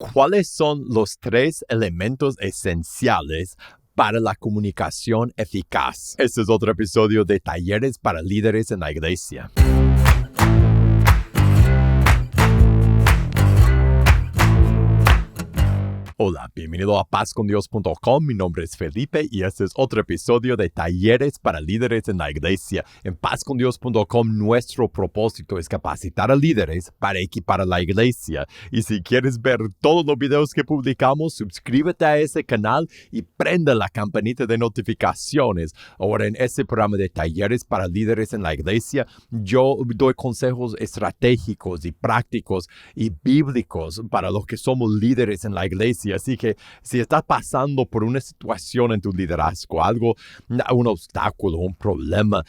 ¿Cuáles son los tres elementos esenciales para la comunicación eficaz? Este es otro episodio de Talleres para Líderes en la Iglesia. Hola, bienvenido a pazcondios.com. Mi nombre es Felipe y este es otro episodio de Talleres para Líderes en la Iglesia. En pazcondios.com nuestro propósito es capacitar a líderes para equipar a la iglesia. Y si quieres ver todos los videos que publicamos, suscríbete a ese canal y prenda la campanita de notificaciones. Ahora en este programa de Talleres para Líderes en la Iglesia, yo doy consejos estratégicos y prácticos y bíblicos para los que somos líderes en la iglesia. Así que si estás pasando por una situación en tu liderazgo, algo, un obstáculo, un problema,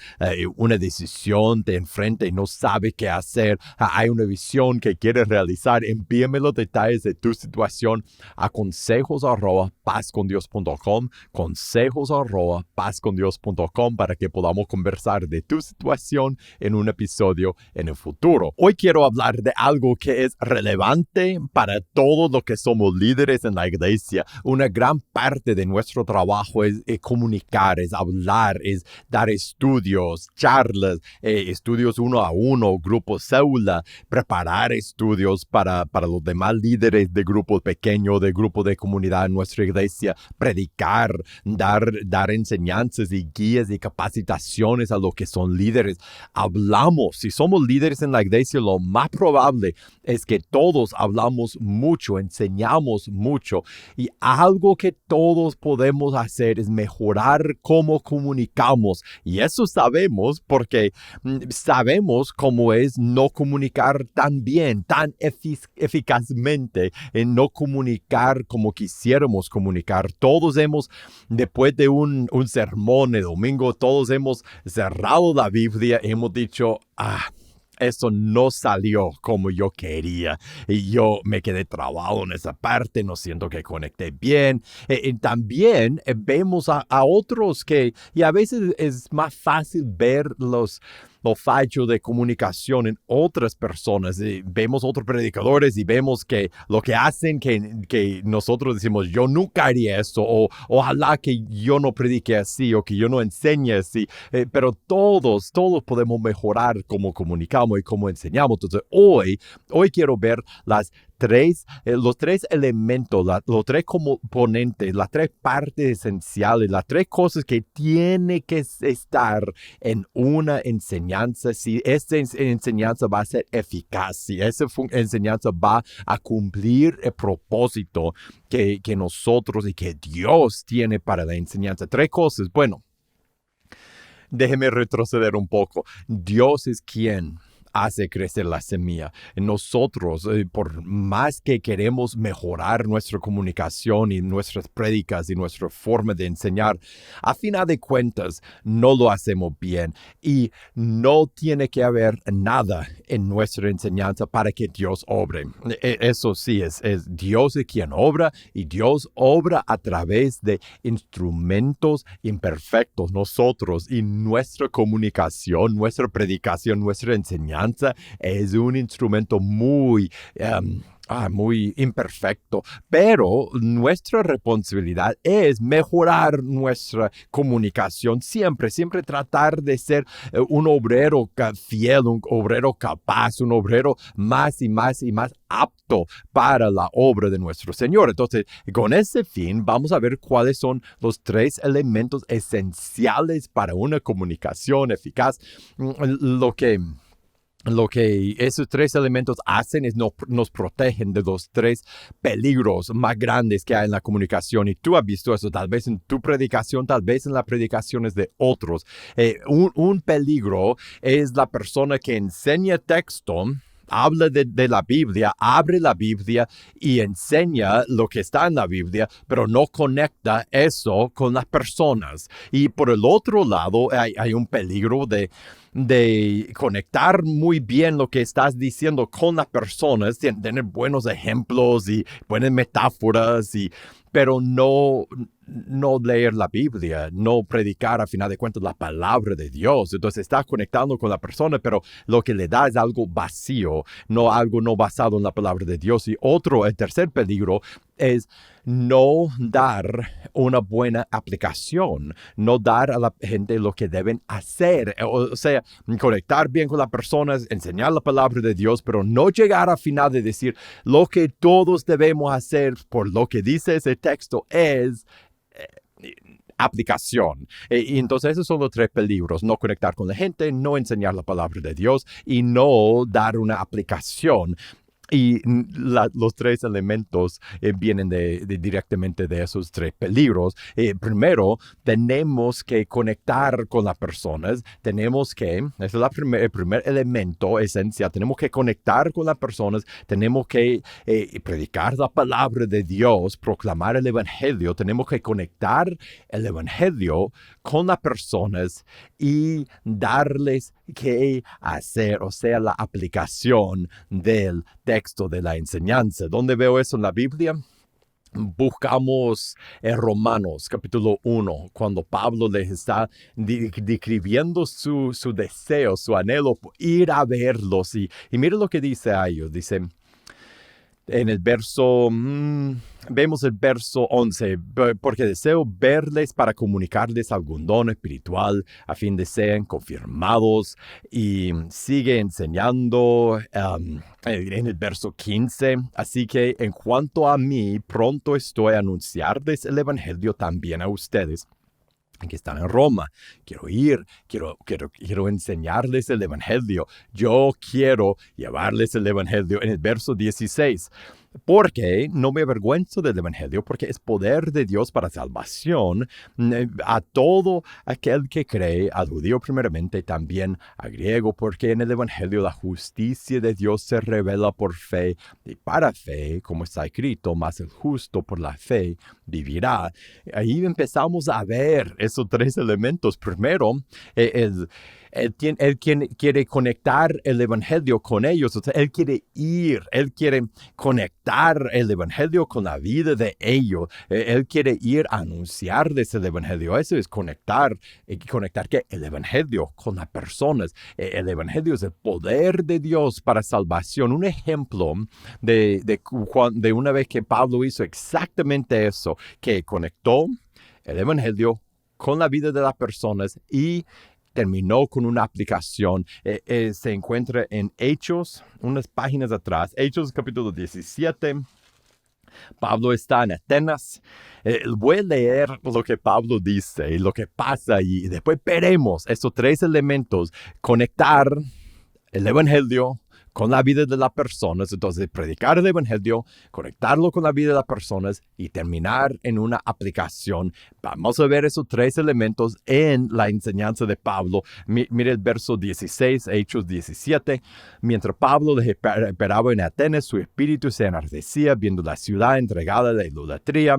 una decisión te enfrenta y no sabes qué hacer, hay una visión que quieres realizar, envíame los detalles de tu situación a consejos@pazcondios.com, consejos@pazcondios.com para que podamos conversar de tu situación en un episodio en el futuro. Hoy quiero hablar de algo que es relevante para todos los que somos líderes en la iglesia. Una gran parte de nuestro trabajo es comunicar, es hablar, es dar estudios, charlas, estudios 1 a 1, grupos célula, preparar estudios para los demás líderes de grupos pequeños, de grupos de comunidad en nuestra iglesia, predicar, dar enseñanzas y guías y capacitaciones a los que son líderes. Hablamos, si somos líderes en la iglesia, lo más probable es que todos hablamos mucho, enseñamos mucho, y algo que todos podemos hacer es mejorar cómo comunicamos. Y eso sabemos porque sabemos cómo es no comunicar tan bien, tan eficazmente, en no comunicar como quisiéramos comunicar. Todos hemos, después de un sermón de domingo, todos hemos cerrado la Biblia y hemos dicho, eso no salió como yo quería y yo me quedé trabado en esa parte, no siento que conecté bien. También vemos a otros y a veces es más fácil ver los fallos de comunicación en otras personas. Vemos otros predicadores y vemos que lo que hacen que nosotros decimos, yo nunca haría eso, o ojalá que yo no predique así, o que yo no enseñe así. Pero todos podemos mejorar cómo comunicamos y cómo enseñamos. Entonces, hoy quiero ver los tres elementos, los tres componentes, las tres partes esenciales, las tres cosas que tiene que estar en una enseñanza. Si esta enseñanza va a ser eficaz, si esa enseñanza va a cumplir el propósito que nosotros y que Dios tiene para la enseñanza. Tres cosas. Bueno, déjeme retroceder un poco. Dios es quien hace crecer la semilla. Nosotros, por más que queremos mejorar nuestra comunicación y nuestras prédicas y nuestra forma de enseñar, a final de cuentas no lo hacemos bien y no tiene que haber nada en nuestra enseñanza para que Dios obre. Eso sí, es Dios quien obra, y Dios obra a través de instrumentos imperfectos, nosotros, y nuestra comunicación, nuestra predicación, nuestra enseñanza es un instrumento muy imperfecto, pero nuestra responsabilidad es mejorar nuestra comunicación, siempre tratar de ser un obrero fiel, un obrero capaz, un obrero más y más apto para la obra de nuestro Señor. Entonces, con ese fin, vamos a ver cuáles son los tres elementos esenciales para una comunicación eficaz. Lo que esos tres elementos hacen es nos protegen de los tres peligros más grandes que hay en la comunicación. Y tú has visto eso tal vez en tu predicación, tal vez en las predicaciones de otros. Un peligro es la persona que enseña texto, habla de la Biblia, abre la Biblia y enseña lo que está en la Biblia, pero no conecta eso con las personas. Y por el otro lado, hay un peligro de de conectar muy bien lo que estás diciendo con las personas, tener buenos ejemplos y buenas metáforas, pero no leer la Biblia, no predicar a final de cuentas la palabra de Dios. Entonces estás conectando con la persona, pero lo que le da es algo vacío, no algo no basado en la palabra de Dios. Y el tercer peligro es no dar una buena aplicación, no dar a la gente lo que deben hacer. O sea, conectar bien con las personas, enseñar la palabra de Dios, pero no llegar al final de decir lo que todos debemos hacer por lo que dice ese texto es aplicación. Y entonces esos son los tres peligros: no conectar con la gente, no enseñar la palabra de Dios y no dar una aplicación. Y los tres elementos vienen directamente de esos tres peligros. Primero, tenemos que conectar con las personas. Ese es el primer elemento esencial. Tenemos que conectar con las personas. Tenemos que predicar la palabra de Dios, proclamar el evangelio. Tenemos que conectar el evangelio con las personas y darles qué hacer, o sea, la aplicación del texto de la enseñanza. ¿Dónde veo eso en la Biblia? Buscamos en Romanos capítulo 1, cuando Pablo les está describiendo su deseo, su anhelo por ir a verlos. Y mira lo que dice a ellos. Dice en el vemos el verso 11, porque deseo verles para comunicarles algún don espiritual, a fin de sean confirmados. Y sigue enseñando en el verso 15, así que en cuanto a mí, pronto estoy a anunciarles el evangelio también a ustedes que están en Roma. Quiero enseñarles el evangelio. Yo quiero llevarles el evangelio. En el verso 16, porque no me avergüenzo del evangelio, porque es poder de Dios para salvación a todo aquel que cree, al judío primeramente, también al griego, porque en el evangelio la justicia de Dios se revela por fe y para fe, como está escrito, mas el justo por la fe vivirá. Ahí empezamos a ver esos tres elementos. Primero, él quiere conectar el evangelio con ellos. O sea, él quiere conectar el evangelio con la vida de ellos. Él quiere ir a anunciarles el evangelio. Eso es conectar que el evangelio con las personas. El evangelio es el poder de Dios para salvación. Un ejemplo de una vez que Pablo hizo exactamente eso, que conectó el evangelio con la vida de las personas y terminó con una aplicación. Se encuentra en Hechos, unas páginas atrás. Hechos capítulo 17. Pablo está en Atenas. Voy a leer lo que Pablo dice y lo que pasa y después veremos estos tres elementos: conectar el evangelio con la vida de las personas. Entonces, predicar el evangelio, conectarlo con la vida de las personas y terminar en una aplicación. Vamos a ver esos tres elementos en la enseñanza de Pablo. Mire el verso 16, Hechos 17. Mientras Pablo les esperaba en Atenas, su espíritu se enardecía viendo la ciudad entregada a la idolatría.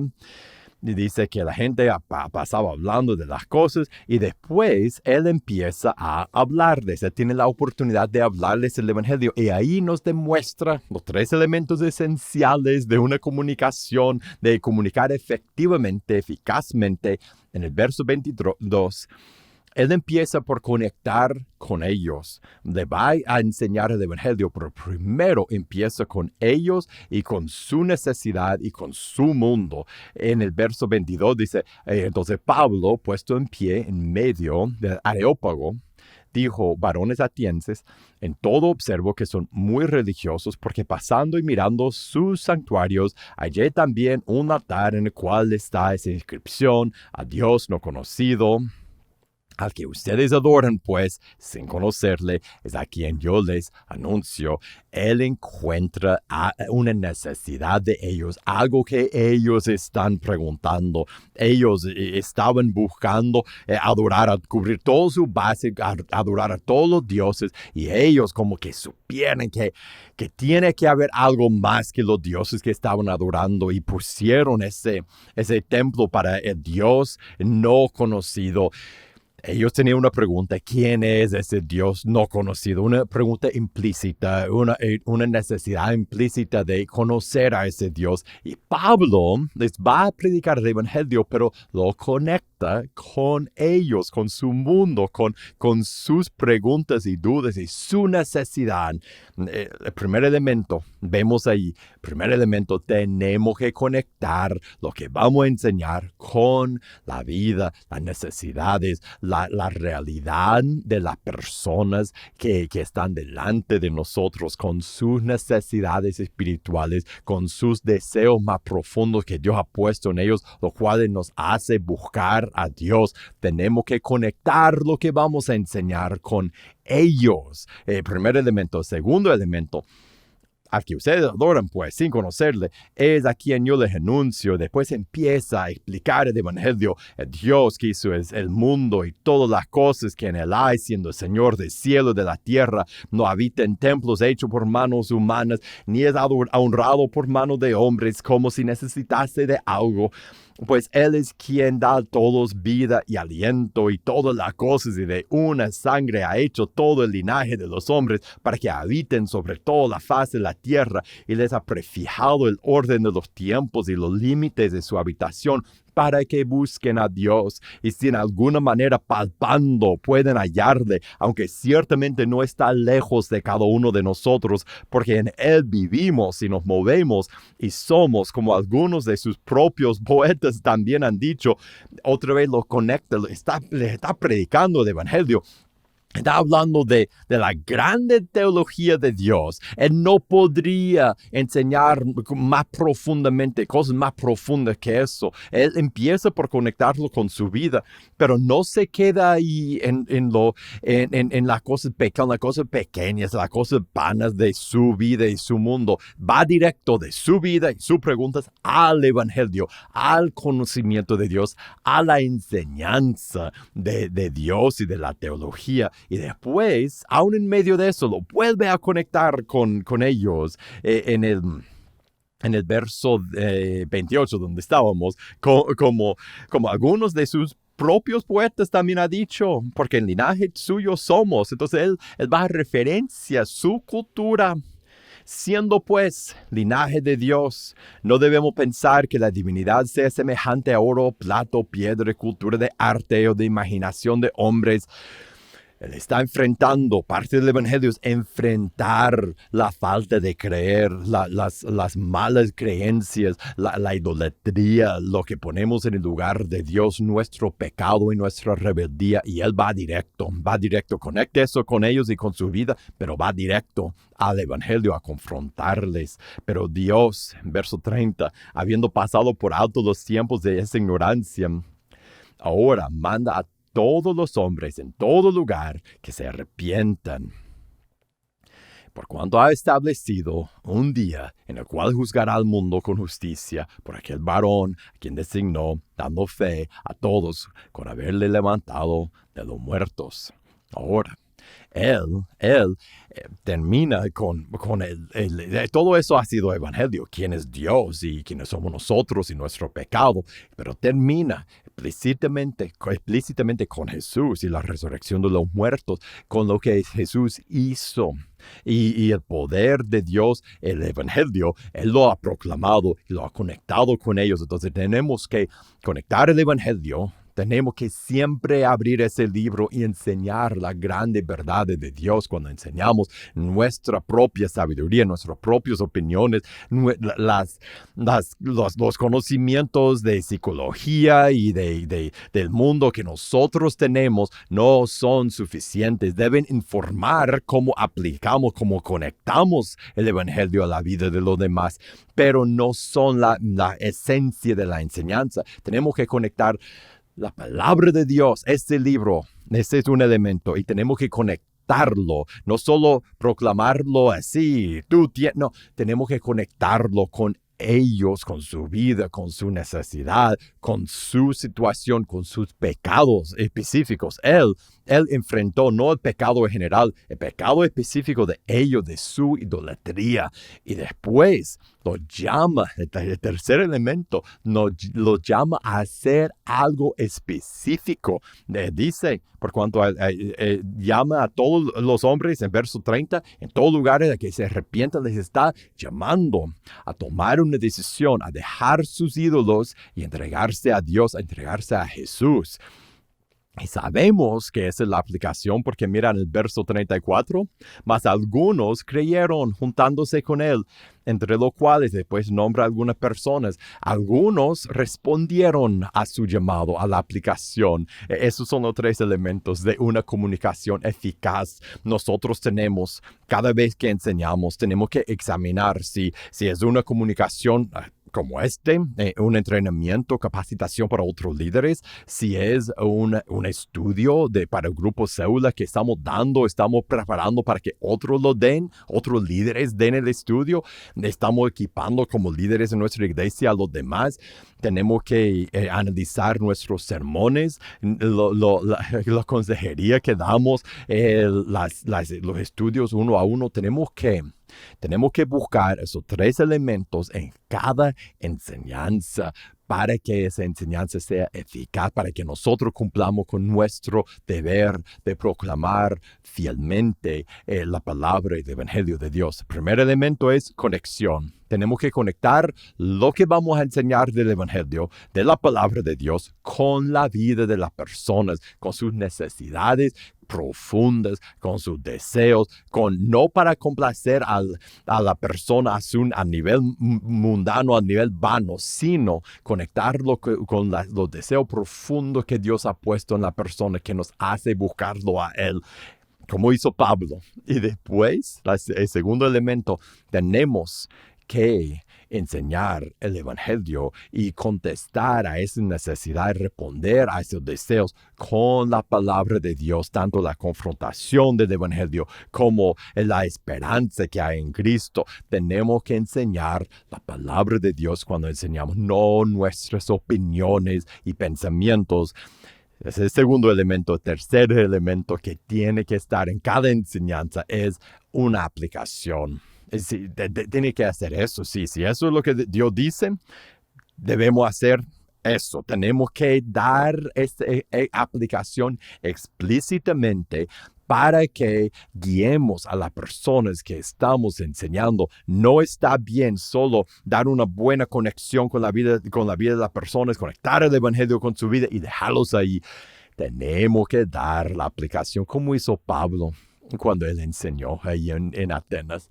Y dice que la gente pasaba hablando de las cosas y después él empieza a hablarles. Él tiene la oportunidad de hablarles el evangelio y ahí nos demuestra los tres elementos esenciales de una comunicación, de comunicar efectivamente, eficazmente. En el verso 22, él empieza por conectar con ellos. Le va a enseñar el evangelio, pero primero empieza con ellos y con su necesidad y con su mundo. En el verso 22 dice, entonces Pablo, puesto en pie en medio del Areópago, dijo: varones atenienses, en todo observo que son muy religiosos, porque pasando y mirando sus santuarios, hallé también un altar en el cual está esa inscripción: a Dios no conocido. Al que ustedes adoran, pues, sin conocerle, es a quien yo les anuncio. Él encuentra una necesidad de ellos, algo que ellos están preguntando. Ellos estaban buscando cubrir toda su base, adorar a todos los dioses, y ellos como que supieran que tiene que haber algo más que los dioses que estaban adorando, y pusieron ese templo para el Dios no conocido. Ellos tenían una pregunta: ¿quién es ese Dios no conocido? Una pregunta implícita, una necesidad implícita de conocer a ese Dios. Y Pablo les va a predicar el Evangelio, pero lo conecta con ellos, con su mundo, con sus preguntas y dudas y su necesidad. El primer elemento, vemos ahí, primer elemento, tenemos que conectar lo que vamos a enseñar con la vida, las necesidades, la realidad de las personas que están delante de nosotros, con sus necesidades espirituales, con sus deseos más profundos que Dios ha puesto en ellos, lo cual nos hace buscar a Dios. Tenemos que conectar lo que vamos a enseñar con ellos. Primer elemento. Segundo elemento, al que ustedes adoran, pues, sin conocerle, es a quien yo les anuncio. Después empieza a explicar el Evangelio, el Dios que hizo el mundo y todas las cosas que en él hay, siendo el Señor del cielo y de la tierra. No habita en templos hechos por manos humanas, ni es honrado por manos de hombres, como si necesitase de algo. Pues Él es quien da a todos vida y aliento y todas las cosas, y de una sangre ha hecho todo el linaje de los hombres para que habiten sobre toda la faz de la tierra, y les ha prefijado el orden de los tiempos y los límites de su habitación, para que busquen a Dios, y si en alguna manera palpando pueden hallarle, aunque ciertamente no está lejos de cada uno de nosotros, porque en Él vivimos y nos movemos y somos, como algunos de sus propios poetas también han dicho. Otra vez lo conecta, le está predicando el Evangelio. Está hablando de la grande teología de Dios. Él no podría enseñar más profundamente, cosas más profundas que eso. Él empieza por conectarlo con su vida, pero no se queda ahí en las cosas pequeñas, las cosas vanas de su vida y su mundo. Va directo de su vida y sus preguntas al Evangelio, al conocimiento de Dios, a la enseñanza de Dios y de la teología. Y después, aún en medio de eso, lo vuelve a conectar con ellos en el verso 28, donde estábamos, como algunos de sus propios poetas también ha dicho, porque en linaje suyo somos. Entonces él va a referencia a su cultura. Siendo pues linaje de Dios, no debemos pensar que la divinidad sea semejante a oro, plato, piedra, cultura de arte o de imaginación de hombres. Él está enfrentando, parte del Evangelio es enfrentar la falta de creer, las malas creencias, la idolatría, lo que ponemos en el lugar de Dios, nuestro pecado y nuestra rebeldía. Y Él va directo, conecta eso con ellos y con su vida, pero va directo al Evangelio a confrontarles. Pero Dios, verso 30, habiendo pasado por alto los tiempos de esa ignorancia, ahora manda a todos los hombres en todo lugar que se arrepientan, por cuanto ha establecido un día en el cual juzgará al mundo con justicia por aquel varón a quien designó, dando fe a todos con haberle levantado de los muertos. Ahora, Él termina con todo eso ha sido evangelio, quién es Dios y quiénes somos nosotros y nuestro pecado, pero termina explícitamente con Jesús y la resurrección de los muertos, con lo que Jesús hizo. Y el poder de Dios, el Evangelio, Él lo ha proclamado y lo ha conectado con ellos. Entonces tenemos que conectar el Evangelio. Tenemos que siempre abrir ese libro y enseñar la grande verdad de Dios. Cuando enseñamos nuestra propia sabiduría, nuestras propias opiniones, los conocimientos de psicología y del mundo que nosotros tenemos no son suficientes. Deben informar cómo aplicamos, cómo conectamos el Evangelio a la vida de los demás, pero no son la esencia de la enseñanza. Tenemos que conectar la palabra de Dios, este libro. Ese es un elemento y tenemos que conectarlo, no solo proclamarlo así, no, tenemos que conectarlo con ellos, con su vida, con su necesidad, con su situación, con sus pecados específicos. Él Él enfrentó no el pecado en general, el pecado específico de ellos, de su idolatría. Y después lo llama, el tercer elemento, lo llama a hacer algo específico. Dice, por cuanto llama a todos los hombres, en verso 30, en todos lugares a que se arrepientan, les está llamando a tomar una decisión, a dejar sus ídolos y entregarse a Dios, a entregarse a Jesús. Y sabemos que esa es la aplicación porque miran el verso 34, mas algunos creyeron juntándose con él, entre los cuales después nombra algunas personas. Algunos respondieron a su llamado, a la aplicación. Esos son los tres elementos de una comunicación eficaz. Nosotros tenemos, cada vez que enseñamos, tenemos que examinar si es una comunicación como un entrenamiento, capacitación para otros líderes, si es un estudio para el grupo célula que estamos preparando para que otros lo den, otros líderes den el estudio, estamos equipando como líderes en nuestra iglesia a los demás. Tenemos que analizar nuestros sermones, la consejería que damos, los estudios uno a uno. Tenemos que buscar esos tres elementos en cada enseñanza para que esa enseñanza sea eficaz, para que nosotros cumplamos con nuestro deber de proclamar fielmente la palabra y el evangelio de Dios. El primer elemento es conexión. Tenemos que conectar lo que vamos a enseñar del evangelio, de la palabra de Dios, con la vida de las personas, con sus necesidades profundas, con sus deseos, no para complacer a la persona a nivel mundano, a nivel vano, sino conectarlo con los deseos profundos que Dios ha puesto en la persona, que nos hace buscarlo a Él, como hizo Pablo. Y después, el segundo elemento, tenemos que enseñar el evangelio y contestar a esa necesidad, responder a esos deseos con la palabra de Dios, tanto la confrontación del evangelio como la esperanza que hay en Cristo. Tenemos que enseñar la palabra de Dios cuando enseñamos, no nuestras opiniones y pensamientos. Es el segundo elemento. El tercer elemento que tiene que estar en cada enseñanza es una aplicación. Tiene que hacer eso. Sí, si eso es lo que Dios dice, debemos hacer eso. Tenemos que dar esta aplicación explícitamente para que guiemos a las personas que estamos enseñando. No está bien solo dar una buena conexión con la vida de las personas, conectar el evangelio con su vida y dejarlos ahí. Tenemos que dar la aplicación como hizo Pablo cuando él enseñó ahí en Atenas.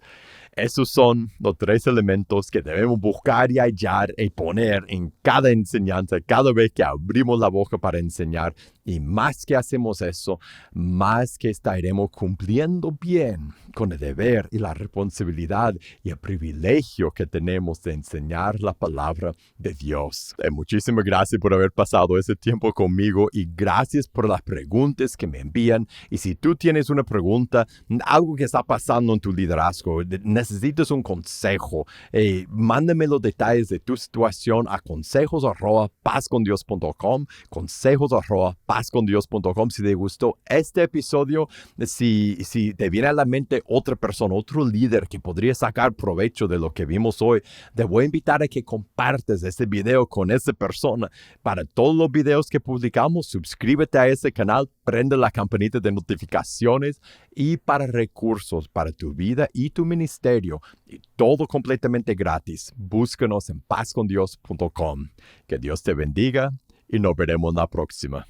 Esos son los tres elementos que debemos buscar y hallar y poner en cada enseñanza, cada vez que abrimos la boca para enseñar. Y más que hacemos eso, más que estaremos cumpliendo bien con el deber y la responsabilidad y el privilegio que tenemos de enseñar la palabra de Dios. Muchísimas gracias por haber pasado ese tiempo conmigo y gracias por las preguntas que me envían. Y si tú tienes una pregunta, algo que está pasando en tu liderazgo, necesitas un consejo, mándame los detalles de tu situación a consejos@pazcondios.com, consejos@pazcondios.com. Si te gustó este episodio, si te viene a la mente otra persona, otro líder que podría sacar provecho de lo que vimos hoy, te voy a invitar a que compartas este video con esa persona. Para todos los videos que publicamos, suscríbete a ese canal, prende la campanita de notificaciones, y para recursos para tu vida y tu ministerio, y todo completamente gratis, búscanos en pazcondios.com. Que Dios te bendiga y nos veremos la próxima.